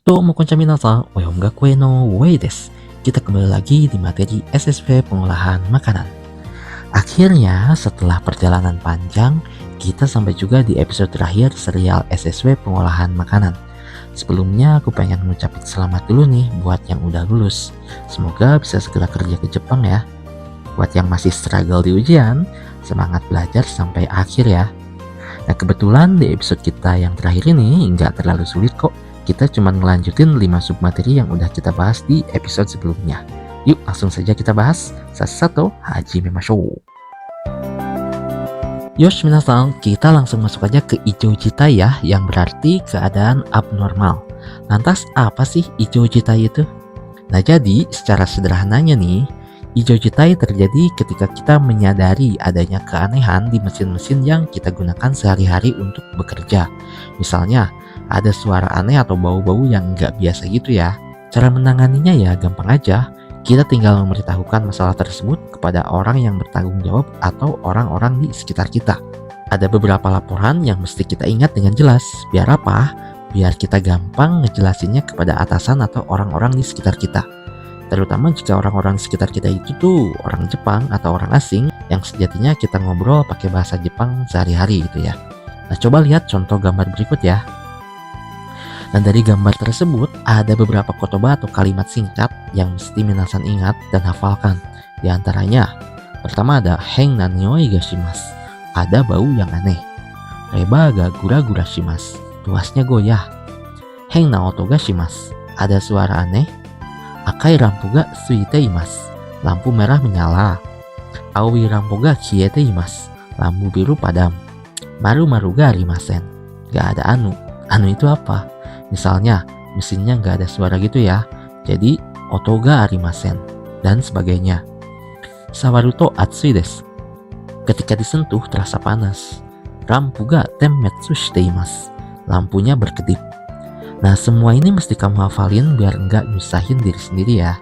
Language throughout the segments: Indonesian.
Domo konnichiwa, Oyongaku no Wei desu. Kita kembali lagi di materi SSV pengolahan makanan. Akhirnya setelah perjalanan panjang, kita sampai juga di episode terakhir serial SSV pengolahan makanan. Sebelumnya aku pengen ngucapin selamat dulu nih buat yang udah lulus. Semoga bisa segera kerja ke Jepang ya. Buat yang masih struggle di ujian, semangat belajar sampai akhir ya. Nah kebetulan di episode kita yang terakhir ini nggak terlalu sulit kok. Kita cuma ngelanjutin 5 submateri yang udah kita bahas di episode sebelumnya. Yuk langsung saja kita bahas. Satu, hajimemashou. Yosh minasan, kita langsung masuk aja ke ijo jitai ya, yang berarti keadaan abnormal. Lantas apa sih ijo jitai itu? Nah jadi secara sederhananya nih, ijo jitai terjadi ketika kita menyadari adanya keanehan di mesin-mesin yang kita gunakan sehari-hari untuk bekerja. Misalnya, ada suara aneh atau bau-bau yang nggak biasa gitu ya. Cara menanganinya ya gampang aja. Kita tinggal memberitahukan masalah tersebut kepada orang yang bertanggung jawab atau orang-orang di sekitar kita. Ada beberapa laporan yang mesti kita ingat dengan jelas. Biar apa? Biar kita gampang ngejelasinnya kepada atasan atau orang-orang di sekitar kita. Terutama jika orang-orang di sekitar kita itu tuh orang Jepang atau orang asing yang sejatinya kita ngobrol pakai bahasa Jepang sehari-hari gitu ya. Nah coba lihat contoh gambar berikut ya. Dan dari gambar tersebut ada beberapa kotoba atau kalimat singkat yang mesti minasan ingat dan hafalkan. Di antaranya, pertama ada heng na nioi ga shimasu, ada bau yang aneh. Reba ga gura-gura shimasu, tuasnya goyah. Heng na oto ga shimasu, ada suara aneh. Akai rampu ga suite imasu, lampu merah menyala. Aoi rampu ga kiete imasu, lampu biru padam. Maru-maru ga arimasen, gak ada anu. Anu itu apa? Misalnya, mesinnya nggak ada suara gitu ya, jadi oto ga arimasen, dan sebagainya. Sawaru to atsui desu, ketika disentuh terasa panas. Rampu ga temmetsu shite imasu, lampunya berkedip. Nah semua ini mesti kamu hafalin biar nggak nyusahin diri sendiri ya.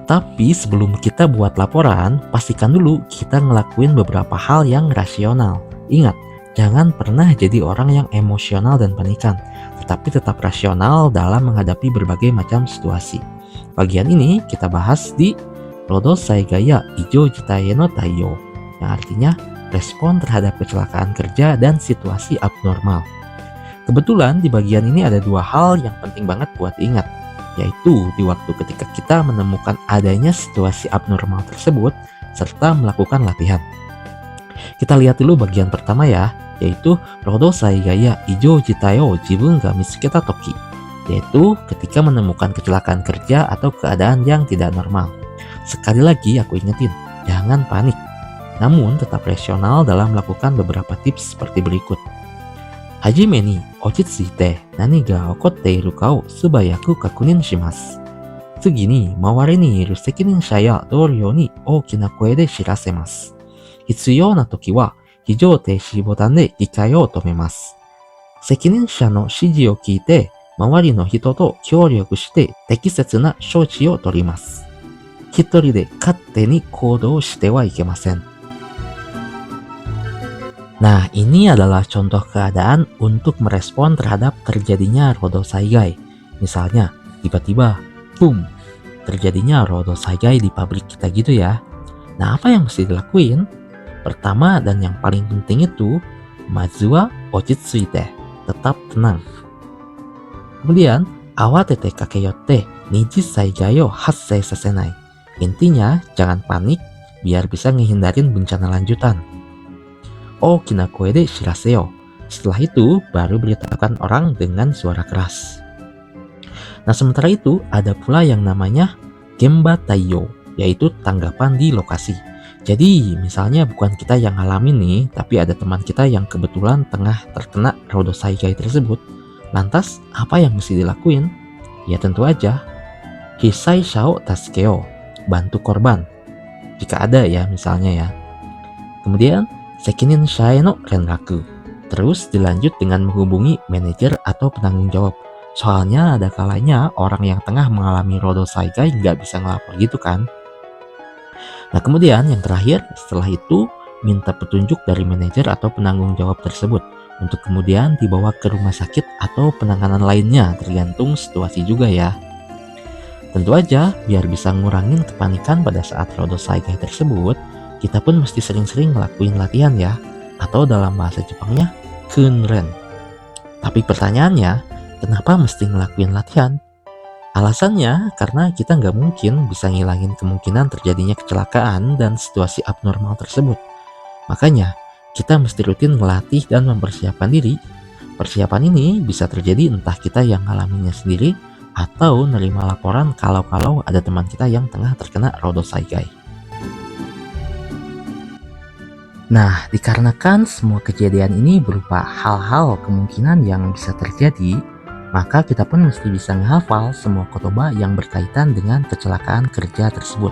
Tapi sebelum kita buat laporan, pastikan dulu kita ngelakuin beberapa hal yang rasional. Ingat, jangan pernah jadi orang yang emosional dan panikan, tetapi tetap rasional dalam menghadapi berbagai macam situasi. Bagian ini kita bahas di Rodo Saigaya Ijo Jitai no Taiyo, yang artinya respon terhadap kecelakaan kerja dan situasi abnormal. Kebetulan di bagian ini ada dua hal yang penting banget buat ingat, yaitu di waktu ketika kita menemukan adanya situasi abnormal tersebut, serta melakukan latihan. Kita lihat dulu bagian pertama ya, yaitu Rodo Saigaya Ijo Jitai o Jibun ga mitsuketa toki, yaitu ketika menemukan kecelakaan kerja atau keadaan yang tidak normal. Sekali lagi aku ingetin, jangan panik, namun tetap rasional dalam melakukan beberapa tips seperti berikut. Hajime ni ochitsuite nani ga okotte iru ka o subayaku kakunin shimasu. Tsugi ni mawari ni iru sekininsha ya doryo ni ookina koe de shirasemasu. 必要な時は非常停止ボタンで機械を止めます。責任者の指示を聞いて、周りの人と協力して適切な処置を取ります。一人で勝手に行動してはいけません。Nah, ini adalah contoh keadaan untuk merespon terhadap terjadinya Rodo Saigai. Misalnya, tiba-tiba, boom, terjadinya Rodo Saigai di pabrik kita gitu ya. Nah, apa yang mesti dilakuin? Pertama dan yang paling penting itu, mazu wa ochitsuite, tetap tenang. Kemudian, awatete kakeyotte niji saigai o hassei sasenai. Intinya, jangan panik biar bisa ngehindarin bencana lanjutan. Ookina koe de shiraseo. Setelah itu, baru beritahukan orang dengan suara keras. Nah, sementara itu ada pula yang namanya gemba taiyo, yaitu tanggapan di lokasi. Jadi misalnya bukan kita yang ngalamin nih, tapi ada teman kita yang kebetulan tengah terkena Rodo Saigai tersebut. Lantas apa yang mesti dilakuin? Ya tentu aja, hisai shao tasukeo, bantu korban. Jika ada ya misalnya ya. Kemudian sekinin shae no renraku. Terus dilanjut dengan menghubungi manajer atau penanggung jawab. Soalnya ada kalanya orang yang tengah mengalami Rodo Saigai nggak bisa ngelapor gitu kan. Nah kemudian yang terakhir, setelah itu minta petunjuk dari manajer atau penanggung jawab tersebut untuk kemudian dibawa ke rumah sakit atau penanganan lainnya, tergantung situasi juga ya. Tentu aja, biar bisa ngurangin kepanikan pada saat Rodosaigai tersebut, kita pun mesti sering-sering ngelakuin latihan ya, atau dalam bahasa Jepangnya, kunren. Tapi pertanyaannya, kenapa mesti ngelakuin latihan? Alasannya karena kita nggak mungkin bisa ngilangin kemungkinan terjadinya kecelakaan dan situasi abnormal tersebut. Makanya, kita mesti rutin melatih dan mempersiapkan diri. Persiapan ini bisa terjadi entah kita yang ngalaminnya sendiri atau nerima laporan kalau ada teman kita yang tengah terkena Rodosaigai. Nah, dikarenakan semua kejadian ini berupa hal-hal kemungkinan yang bisa terjadi, maka kita pun mesti bisa menghafal semua kotoba yang berkaitan dengan kecelakaan kerja tersebut.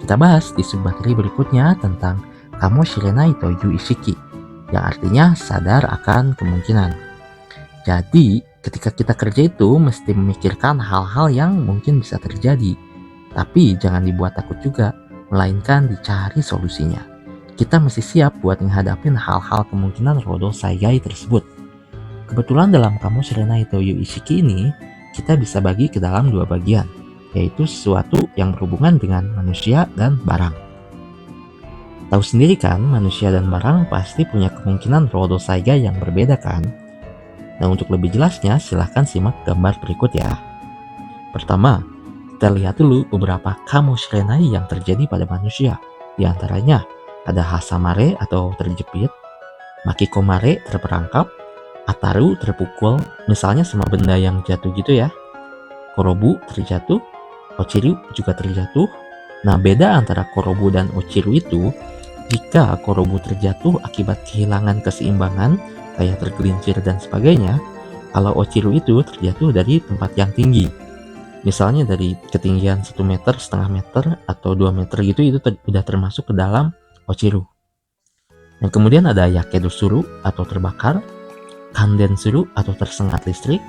Kita bahas di submateri berikutnya tentang Kamo Shirenai to Yu Ishiki, yang artinya sadar akan kemungkinan. Jadi, ketika kita kerja itu mesti memikirkan hal-hal yang mungkin bisa terjadi, tapi jangan dibuat takut juga, melainkan dicari solusinya. Kita mesti siap buat menghadapin hal-hal kemungkinan Rodosaigai tersebut. Kebetulan dalam Kamo Shirenai to Yu Ishiki ini, kita bisa bagi ke dalam dua bagian, yaitu sesuatu yang berhubungan dengan manusia dan barang. Tahu sendiri kan, manusia dan barang pasti punya kemungkinan Rodosaigai yang berbeda kan? Nah, untuk lebih jelasnya silahkan simak gambar berikut ya. Pertama, kita lihat dulu beberapa Kamo Shirenai yang terjadi pada manusia. Di antaranya, ada hasamare atau terjepit, makikomare terperangkap, ataru terpukul, misalnya sama benda yang jatuh gitu ya, korobu terjatuh, ochiru juga terjatuh. Nah, beda antara korobu dan ochiru itu, jika korobu terjatuh akibat kehilangan keseimbangan, kayak tergelincir dan sebagainya, kalau ochiru itu terjatuh dari tempat yang tinggi. Misalnya dari ketinggian 1,5 meter atau 2 meter gitu, itu udah termasuk ke dalam ochiru. Yang kemudian ada yakedo suru atau terbakar, kanden suru atau tersengat listrik,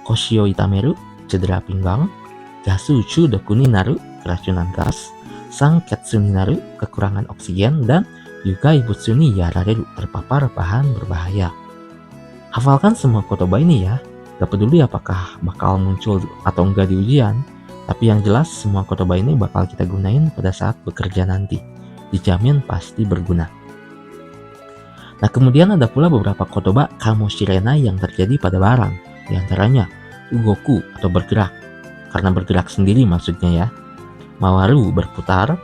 koshio itameru cedera pinggang, gasu chudoku ni naru keracunan gas, sanketsu ni naru kekurangan oksigen, dan yugai butsu ni yarareru terpapar bahan berbahaya. Hafalkan semua kotoba ini ya, gak peduli apakah bakal muncul atau enggak di ujian, tapi yang jelas semua kotoba ini bakal kita gunain pada saat bekerja nanti. Dijamin pasti berguna. Nah, kemudian ada pula beberapa kotoba Kamo Shirenai yang terjadi pada barang. Di antaranya ugoku atau bergerak, karena bergerak sendiri maksudnya ya. Mawaru berputar,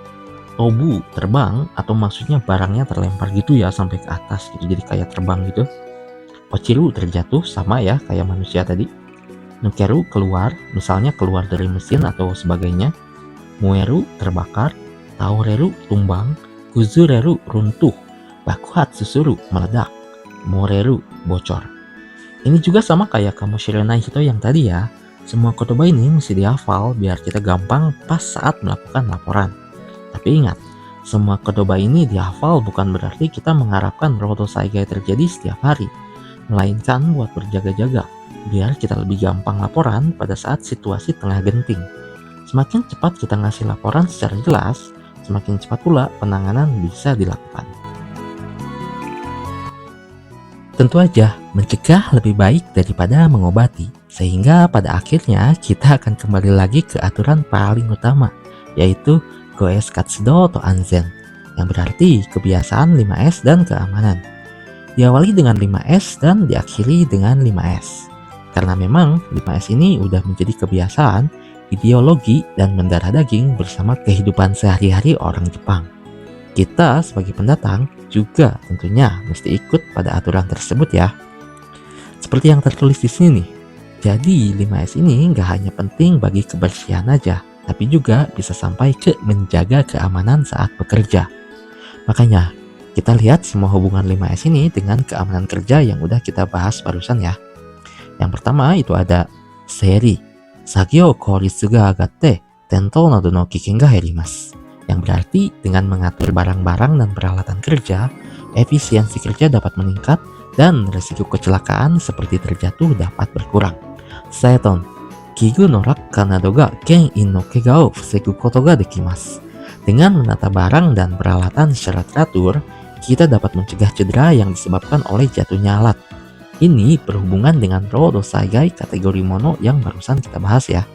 tobu terbang atau maksudnya barangnya terlempar gitu ya sampai ke atas gitu, jadi kayak terbang gitu. Ochiru terjatuh, sama ya kayak manusia tadi. Nukeru keluar, misalnya keluar dari mesin atau sebagainya. Mueru terbakar, taoreru tumbang, kuzureru runtuh, bakuhatsu suru meledak, moreru bocor. Ini juga sama kayak Kamo Shirenai Hito yang tadi ya. Semua kotoba ini mesti dihafal biar kita gampang pas saat melakukan laporan. Tapi ingat, semua kotoba ini dihafal bukan berarti kita mengharapkan Rodosaigai terjadi setiap hari, melainkan buat berjaga-jaga biar kita lebih gampang laporan pada saat situasi tengah genting. Semakin cepat kita ngasih laporan secara jelas, semakin cepat pula penanganan bisa dilakukan. Tentu aja, mencegah lebih baik daripada mengobati, sehingga pada akhirnya kita akan kembali lagi ke aturan paling utama, yaitu Goes Katsudo to Anzen, yang berarti kebiasaan 5S dan keamanan. Diawali dengan 5S dan diakhiri dengan 5S. Karena memang 5S ini udah menjadi kebiasaan, ideologi, dan mendarah daging bersama kehidupan sehari-hari orang Jepang. Kita sebagai pendatang juga tentunya mesti ikut pada aturan tersebut ya. Seperti yang tertulis di sini nih. Jadi 5S ini nggak hanya penting bagi kebersihan aja, tapi juga bisa sampai ke menjaga keamanan saat bekerja. Makanya kita lihat semua hubungan 5S ini dengan keamanan kerja yang udah kita bahas barusan ya. Yang pertama itu ada seri, sagyo kouritsu ga agatte tento nado no kiken ga herimasu. Yang berarti dengan mengatur barang-barang dan peralatan kerja, efisiensi kerja dapat meningkat dan risiko kecelakaan seperti terjatuh dapat berkurang. Seton, kigu no rakka nado ga gen-in no kega o fusegu koto ga dekimasu. Dengan menata barang dan peralatan secara teratur, kita dapat mencegah cedera yang disebabkan oleh jatuhnya alat. Ini berhubungan dengan Rodo Saigai kategori mono yang barusan kita bahas ya.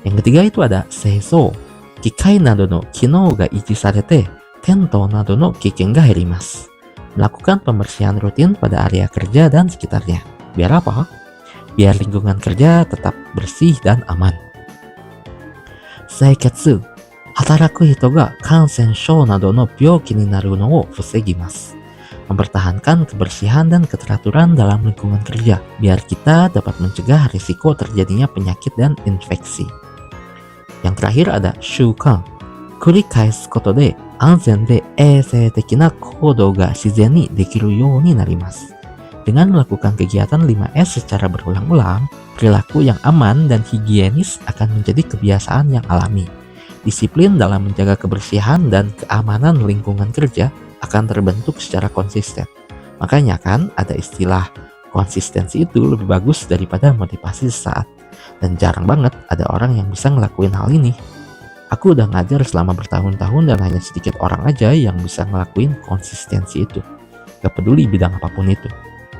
Yang ketiga itu ada Seiso. Kikai nado no kinou ga ichi sarete, tento nado no kiken ga herimasu. Melakukan pembersihan rutin pada area kerja dan sekitarnya. Biar apa? Biar lingkungan kerja tetap bersih dan aman. Seiketsu. Hataraku hito ga kansen shou nado no byoki ni naru no o fusegimasu. Mempertahankan kebersihan dan keteraturan dalam lingkungan kerja, biar kita dapat mencegah risiko terjadinya penyakit dan infeksi. Yang terakhir ada shukan. Kurikaisu koto de anzen de eisei teki na koudou ga shizen ni dekiru you ni narimasu. Dengan melakukan kegiatan 5S secara berulang-ulang, perilaku yang aman dan higienis akan menjadi kebiasaan yang alami. Disiplin dalam menjaga kebersihan dan keamanan lingkungan kerja akan terbentuk secara konsisten. Makanya kan ada istilah konsistensi itu lebih bagus daripada motivasi sesaat. Dan jarang banget ada orang yang bisa ngelakuin hal ini. Aku udah ngajar selama bertahun-tahun dan hanya sedikit orang aja yang bisa ngelakuin konsistensi itu. Gak peduli bidang apapun itu.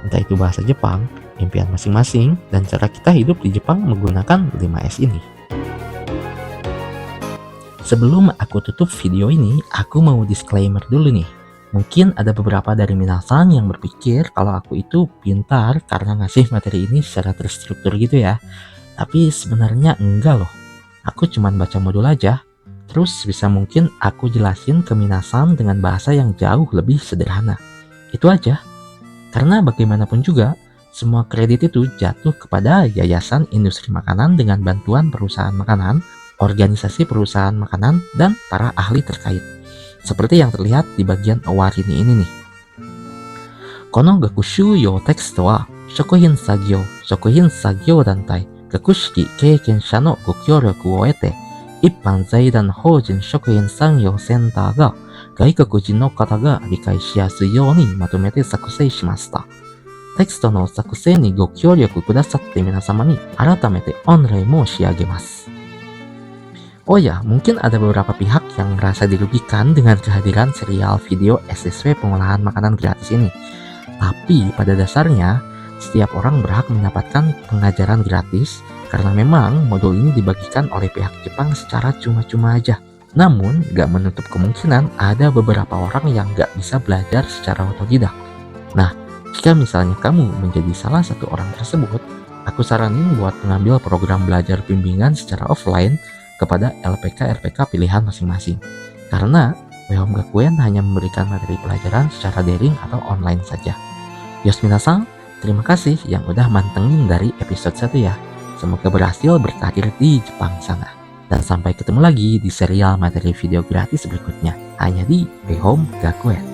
Entah itu bahasa Jepang, impian masing-masing, dan cara kita hidup di Jepang menggunakan 5S ini. Sebelum aku tutup video ini, aku mau disclaimer dulu nih. Mungkin ada beberapa dari minasan yang berpikir kalau aku itu pintar karena ngasih materi ini secara terstruktur gitu ya. Tapi sebenarnya enggak loh. Aku cuman baca modul aja. Terus bisa mungkin aku jelasin ke minasan dengan bahasa yang jauh lebih sederhana. Itu aja. Karena bagaimanapun juga, semua kredit itu jatuh kepada Yayasan Industri Makanan dengan bantuan perusahaan makanan, organisasi perusahaan makanan, dan para ahli terkait. Seperti yang terlihat di bagian awarini ini nih. Kono gakushu yo teksto wa shokuhin sagyo dantai gakushiki keikensha no go kyōryoku o ete ippan zaidan houjin shokuhin sangyo center ga gaikakujin no kata ga rikai shiyasui you ni matomete sakusei shimashita. Teksto no sakusei ni go kyōryoku kudasatte minasama ni aratamete onrei mo shiagemasu. Oh ya, mungkin ada beberapa pihak yang merasa dirugikan dengan kehadiran serial video SSW pengolahan makanan gratis ini. Tapi pada dasarnya, setiap orang berhak mendapatkan pengajaran gratis karena memang modul ini dibagikan oleh pihak Jepang secara cuma-cuma aja. Namun, gak menutup kemungkinan ada beberapa orang yang gak bisa belajar secara otodidak. Nah, jika misalnya kamu menjadi salah satu orang tersebut, aku saranin buat mengambil program belajar bimbingan secara offline kepada LPK-LPK pilihan masing-masing. Karena Wehom Gakuen hanya memberikan materi pelajaran secara daring atau online saja. Yosminasan, terima kasih yang udah mantengin dari episode 1 ya. Semoga berhasil berkarir di Jepang sana. Dan sampai ketemu lagi di serial materi video gratis berikutnya. Hanya di Wehom Gakuen.